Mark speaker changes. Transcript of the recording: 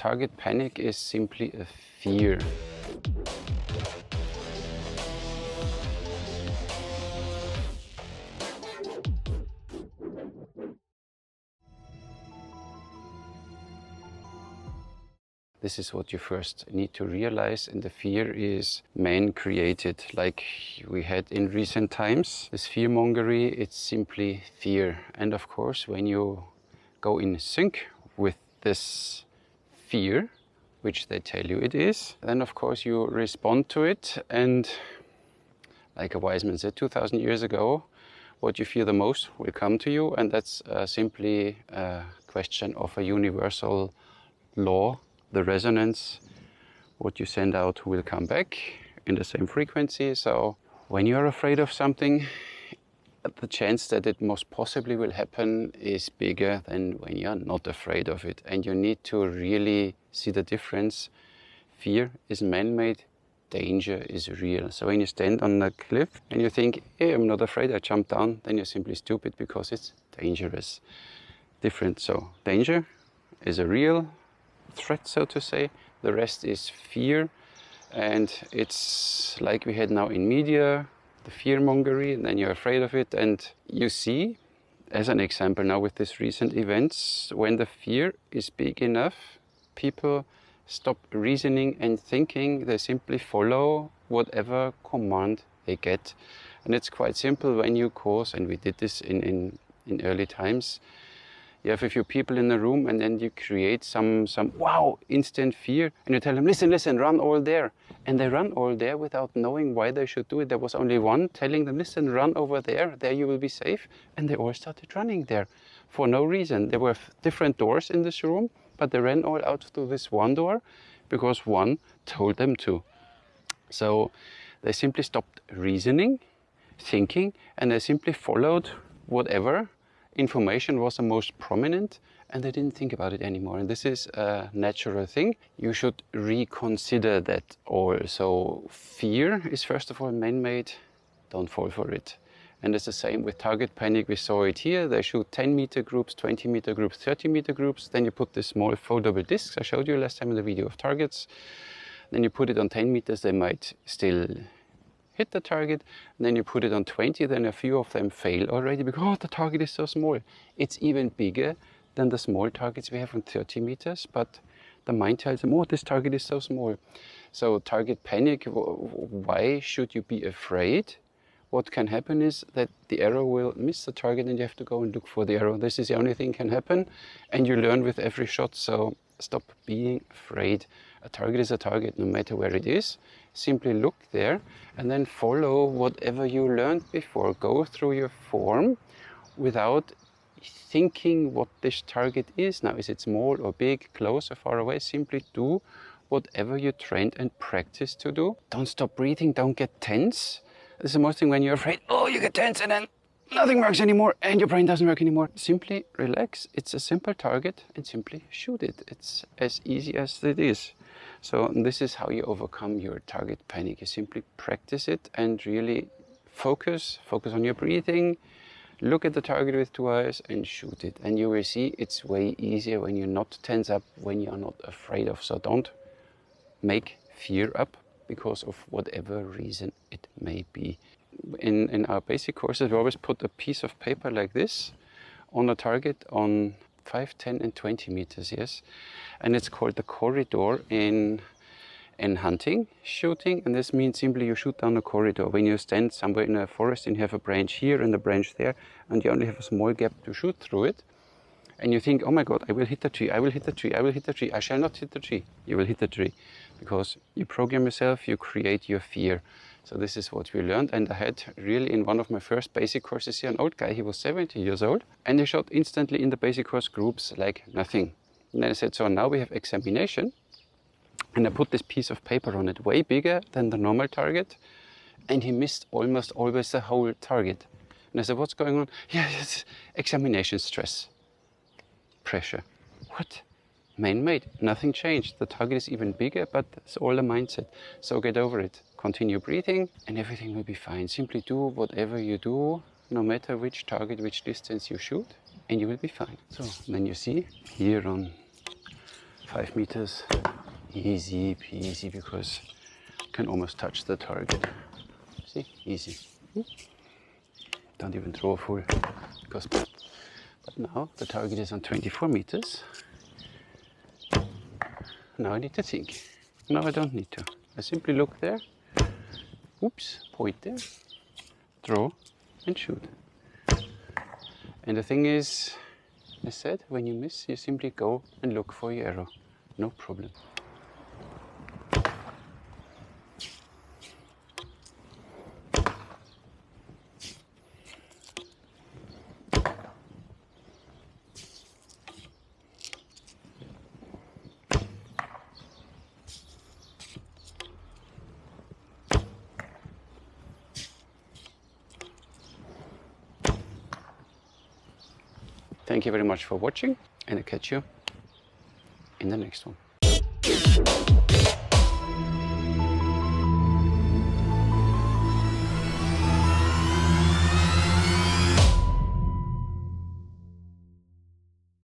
Speaker 1: Target panic is simply a fear. This is what you first need to realize, and the fear is man-created, like we had in recent times. This fearmongery, it's simply fear. And of course, when you go in sync with this fear, which they tell you it is, then of course you respond to it. And like a wise man said 2000 years ago, what you fear the most will come to you, and that's simply a question of a universal law. The resonance, what you send out will come back in the same frequency. So when you're afraid of something, the chance that it most possibly will happen is bigger than when you're not afraid of it. And you need to really see the difference. Fear is man-made, danger is real. So when you stand on a cliff and you think, hey, I'm not afraid, I jump down, then you're simply stupid because it's dangerous. Different. So danger is a real threat, so to say. The rest is fear, and it's like we had now in media, the fearmongery, and then you're afraid of it. And you see, as an example now with these recent events, when the fear is big enough, people stop reasoning and thinking. They simply follow whatever command they get. And it's quite simple. When you cause, and we did this in early times, you have a few people in the room, and then you create some wow, instant fear, and you tell them, listen, run all there. And they run all there without knowing why they should do it. There was only one telling them, listen, run over there you will be safe. And they all started running there for no reason. There were different doors in this room, but they ran all out through this one door because one told them to. So they simply stopped reasoning, thinking, and they simply followed whatever information was the most prominent, and they didn't think about it anymore. And this is a natural thing. You should reconsider that also. Fear is first of all man-made. Don't fall for it. And it's the same with target panic. We saw it here. They shoot 10-meter groups, 20-meter groups, 30-meter groups. Then you put this small foldable discs I showed you last time in the video of targets. Then you put it on 10 meters. They might still hit the target, and then you put it on 20, then a few of them fail already because, oh, the target is so small. It's even bigger than the small targets we have on 30 meters, but the mind tells them, oh, this target is so small. So target panic, why should you be afraid? What can happen is that the arrow will miss the target and you have to go and look for the arrow. This is the only thing can happen, and you learn with every shot. So stop being afraid. A target is a target, no matter where it is. Simply look there and then follow whatever you learned before. Go through your form without thinking what this target is. Now, is it small or big, close or far away? Simply do whatever you trained and practiced to do. Don't stop breathing, don't get tense. This is the most thing when you're afraid. Oh, you get tense and then nothing works anymore and your brain doesn't work anymore. Simply relax. It's a simple target and simply shoot it. It's as easy as it is. So this is how you overcome your target panic. You simply practice it and really focus on your breathing. Look at the target with 2 eyes and shoot it. And you will see it's way easier when you're not tense up, when you're not afraid of. So don't make fear up because of whatever reason it may be. In our basic courses, we always put a piece of paper like this on a target on 5, 10 and 20 meters, yes. And it's called the corridor in hunting, shooting. And this means simply you shoot down a corridor. When you stand somewhere in a forest and you have a branch here and a branch there, and you only have a small gap to shoot through it, and you think, oh my God, I will hit the tree, I will hit the tree, I will hit the tree. I shall not hit the tree. You will hit the tree because you program yourself, you create your fear. So this is what we learned. And I had really in one of my first basic courses here, an old guy, he was 70 years old, and he shot instantly in the basic course groups like nothing. And then I said, so now we have examination. And I put this piece of paper on it, way bigger than the normal target. And he missed almost always the whole target. And I said, what's going on? Yeah, it's examination stress. Pressure. What? Man-made. Nothing changed. The target is even bigger, but it's all a mindset. So get over it. Continue breathing and everything will be fine. Simply do whatever you do, no matter which target, which distance you shoot, and you will be fine. So then you see here on 5 meters, easy peasy, because you can almost touch the target. See, easy. Don't even throw a full, because, but now the target is on 24 meters. Now I need to think. No, I don't need to. I simply look there, oops, point there, draw and shoot. And the thing is, I said, when you miss, you simply go and look for your arrow. No problem. Thank you very much for watching, and I'll catch you in the next one.